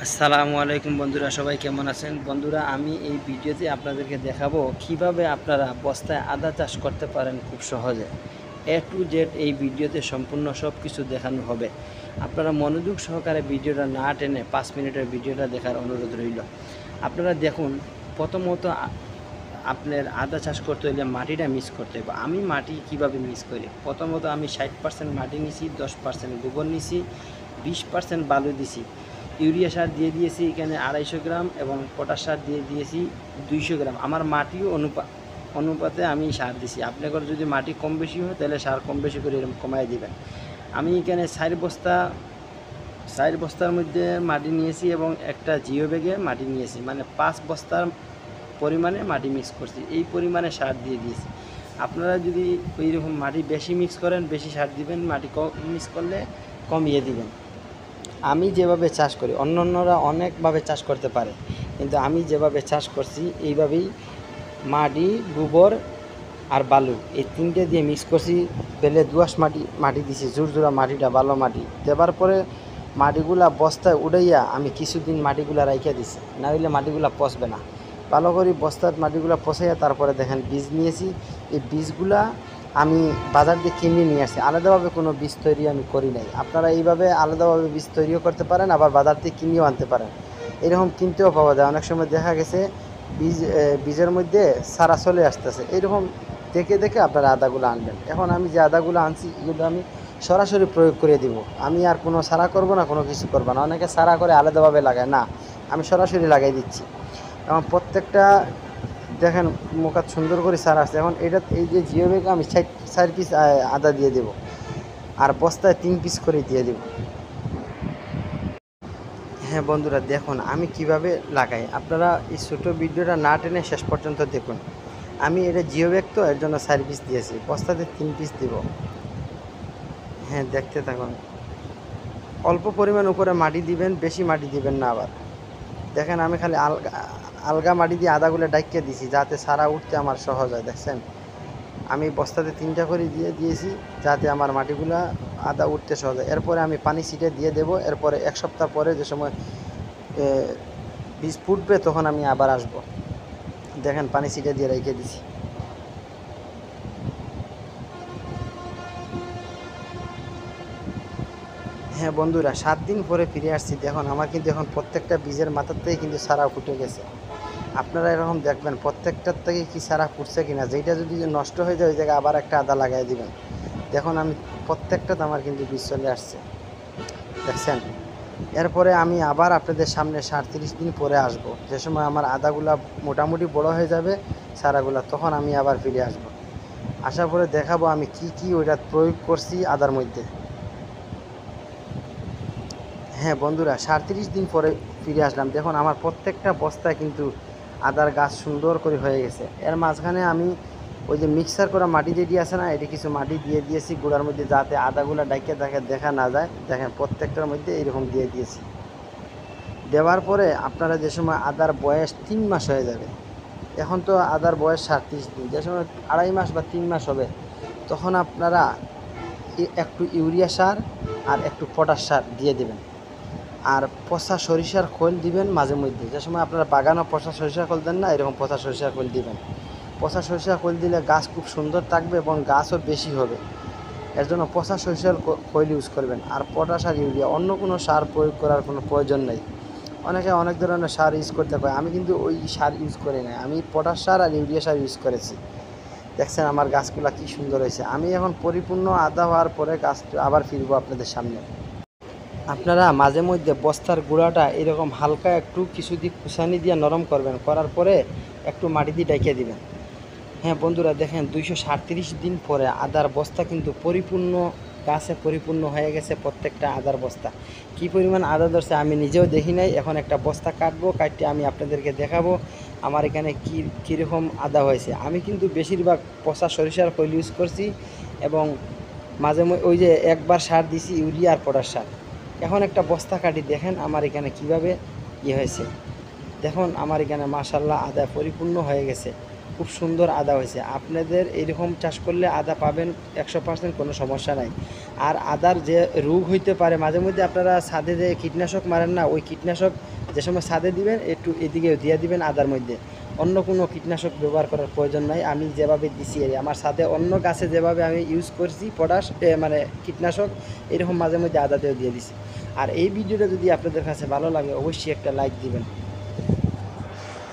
আসসালামু আলাইকুম বন্ধুরা, সবাই কেমন আছেন? বন্ধুরা, আমি এই ভিডিওতে আপনাদেরকে দেখাবো কিভাবে আপনারা বস্তায় আদা চাষ করতে পারেন খুব সহজে। এ টু জেড এই ভিডিওতে সম্পূর্ণ সব কিছু দেখানো হবে। আপনারা মনোযোগ সহকারে ভিডিওটা না টেনে 5 মিনিটের ভিডিওটা দেখার অনুরোধ রইল। আপনারা দেখুন, প্রথমত আপনার আদা চাষ করতে হলে মাটিটা মিক্স করতে হবে। আমি মাটি কিভাবে মিক্স করি? প্রথমত আমি 60% মাটি নিছি, 10% গোবর নিছি, 20% বালু দিছি, ইউরিয়া সার দিয়ে দিয়েছি এখানে 250 গ্রাম এবং পটাশ সার দিয়ে দিয়েছি 200 গ্রাম। আমার মাটিও অনুপাতে আমি সার দিছি। আপনাদের যদি মাটি কম বেশি হয় তাহলে সার কম বেশি করে এরকম কমায় দিবেন। আমি এখানে 4 বস্তার মধ্যে মাটি নিয়েছি এবং একটা জিও ব্যাগে মাটি নিয়েছি, মানে 5 বস্তার পরিমাণে মাটি মিক্স করছি। এই পরিমাণে সার দিয়ে দিয়েছি। আপনারা যদি ওই রকম মাটি বেশি মিক্স করেন বেশি সার দিবেন, মাটি কম মিক্স করলে কমিয়ে দিবেন। আমি যেভাবে চাষ করি, অন্যান্যরা অনেকভাবে চাষ করতে পারে, কিন্তু আমি যেভাবে চাষ করছি এইভাবেই মাটি, গোবর আর বালু এই তিনটে দিয়ে মিক্স করছি। পেলে দোআঁশ মাটি দিছি, জোরজোড়া মাটিটা ভালো মাটি দেওয়ার পরে মাটিগুলা বস্তায় উড়াইয়া আমি কিছুদিন মাটিগুলা রাইখা দিছি, না হইলে মাটিগুলা পচবে না। ভালো করে বস্তার মাটিগুলা পচাইয়া তারপরে দেখেন বীজ নিয়েছি। এই বীজগুলা আমি বাজার দিয়ে কিনে নিয়ে আসছি, আলাদাভাবে কোনো বীজ তৈরি আমি করি নাই। আপনারা এইভাবে আলাদাভাবে বীজ তৈরিও করতে পারেন, আবার বাজার থেকে কিনেও আনতে পারেন। এরকম কিনতেও পাওয়া যায়। অনেক সময় দেখা গেছে বীজের মধ্যে সারা চলে আসতেছে, এইরকম দেখে দেখে আপনারা আদাগুলো আনবেন। এখন আমি যে আদাগুলো আনছি এগুলো আমি সরাসরি প্রয়োগ করে দিব। আমি আর কোনো সারা করব না, কোনো কিছু করবো না। অনেকে সারা করে আলাদাভাবে লাগায়, না, আমি সরাসরি লাগাই দিচ্ছি। এবং প্রত্যেকটা দেখেন মুখাত সুন্দর করে সার আসছে। এখন এই যে জিও ব্যাগে আমি 4 পিস আদা দিয়ে দেব, আর বস্তায় 3 পিস করে দিয়ে দেব। হ্যাঁ বন্ধুরা, দেখুন আমি কিভাবে লাগাই। আপনারা এই ছোটো ভিডিওটা না টেনে শেষ পর্যন্ত দেখুন। আমি এটা জিও ব্যাগ, তো এর জন্য 4 পিস দিয়েছি, বস্তাতে 3 পিস দিব। হ্যাঁ, দেখতে থাকুন। অল্প পরিমাণ উপরে মাটি দিবেন, বেশি মাটি দিবেন না। আবার দেখেন আমি খালি আলগা মাটি দিয়ে আদাগুলো ডাইকিয়ে দিছি, যাতে সারা উঠতে আমার সহজ হয়। দেখছেন আমি বস্তাতে 3টা করে দিয়েছি, যাতে আমার মাটিগুলা আদা উঠতে সহজ হয়। এরপরে আমি পানি ছিটে দিয়ে দেব। এরপরে 1 সপ্তাহ পরে যে সময় বীজ ফুটবে তখন আমি আবার আসব। দেখেন পানি ছিটে দিয়ে রেখে দিছি। হ্যাঁ বন্ধুরা, 7 দিন পরে ফিরে আসছি। দেখুন আমার কিন্তু এখন প্রত্যেকটা বীজের মাথাতেই কিন্তু সারা ফুটে গেছে। আপনারা এরকম দেখবেন প্রত্যেকটার থেকে কি সারা ফুটছে কিনা। যেইটা যদি নষ্ট হয়ে যায় ওই জায়গায় আবার একটা আদা লাগাই দিবেন। দেখুন আমি প্রত্যেকটাতে আমার কিন্তু বীজ চলে আসছে, দেখছেন। এরপরে আমি আবার আপনাদের সামনে 37 দিন পরে আসব, যে সময় আমার আদাগুলা মোটামুটি বড় হয়ে যাবে সারাগুলা, তখন আমি আবার ফিরে আসব। আসার পরে দেখাবো আমি কি ওইটা প্রয়োগ করছি আদার মধ্যে। হ্যাঁ বন্ধুরা, 37 দিন পরে ফিরে আসলাম। দেখুন আমার প্রত্যেকটা বস্তায় কিন্তু আদার গাছ সুন্দর করে হয়ে গেছে। এর মাঝখানে আমি ওই যে মিক্সার করা মাটি যেটি আছে না, এটি কিছু মাটি দিয়ে দিয়েছি গুঁড়ার মধ্যে, যাতে আদাগুলা ডাইকে দেখা না যায়। দেখেন প্রত্যেকটার মধ্যে এইরকম দিয়ে দিয়েছি। দেওয়ার পরে আপনারা যে সময় আদার বয়স 3 মাস হয়ে যাবে, এখন তো আদার বয়স 37 দিন, যে সময় 2.5 মাস বা 3 মাস হবে, তখন আপনারা একটু ইউরিয়া সার আর একটু পটাশ সার দিয়ে দেবেন। আর পচা সরিষার খোল দিবেন মাঝে মধ্যে। যে সময় আপনারা বাগানও পচা সরিষার খোল দেন না, এরকম পচা সরিষার খোল দিবেন। পচা সরিষার খোল দিলে গাছ খুব সুন্দর থাকবে এবং গাছও বেশি হবে। এর জন্য পচা সরিষার খোল ইউজ করবেন। আর পটাশ আর ইউরিয়া, অন্য কোনো সার প্রয়োগ করার কোনো প্রয়োজন নেই। অনেকে অনেক ধরনের সার ইউজ করতে পারে, আমি কিন্তু ওই সার ইউজ করি না। আমি পটাশ সার আর ইউরিয়া সার ইউজ করেছি। দেখছেন আমার গাছগুলো কি সুন্দর হয়েছে। আমি এখন পরিপূর্ণ আদা হওয়ার পরে গাছটা আবার ফিরবো আপনাদের সামনে। আপনারা মাঝে মধ্যে বস্তার গুঁড়াটা এরকম হালকা একটু কিছু দিয়ে কুচানি দিয়ে নরম করবেন, করার পরে একটু মাটি দিয়ে ঢেকে দিবেন। হ্যাঁ বন্ধুরা, দেখেন 237 দিন পরে আদার বস্তা কিন্তু পরিপূর্ণ গাছে পরিপূর্ণ হয়ে গেছে। প্রত্যেকটা আদার বস্তা কি পরিমাণ আদা ধরছে আমি নিজেও দেখি নাই। এখন একটা বস্তা কাটবো, কাটতে আমি আপনাদেরকে দেখাবো আমার এখানে কীরকম আদা হয়েছে। আমি কিন্তু বেশিরভাগ পচা সরিষার খৈল ইউজ করছি এবং মাঝে ওই যে একবার সার দিছি ইউরিয়া আর পটাশ সার। এখন একটা বস্তা কাটি, দেখেন আমার এখানে কিভাবে হয়েছে। দেখুন আমার এখানে মাশাআল্লাহ আদা পরিপূর্ণ হয়ে গেছে। খুব সুন্দর আদা হয়েছে। আপনাদের এইরকম চাষ করলে আদা পাবেন 100%, কোনো সমস্যা নাই। আর আদার যে রোগ হইতে পারে, মাঝে মধ্যে আপনারা ছাদে যে কীটনাশক মারেন না, ওই কীটনাশক যে সময় ছাদে দিবেন একটু এদিকে দিয়ে দিবেন আদার মধ্যে। অন্য কোনো কীটনাশক ব্যবহার করার প্রয়োজন নাই। আমি যেভাবে দিছি আমার ছাদে অন্য গাছে যেভাবে আমি ইউজ করছি পটাশ মানে কীটনাশক, এরকম মাঝে মধ্যে আদাতেও দিয়ে দিছি। আর এই ভিডিওটা যদি আপনাদের কাছে ভালো লাগে অবশ্যই একটা লাইক দিবেন।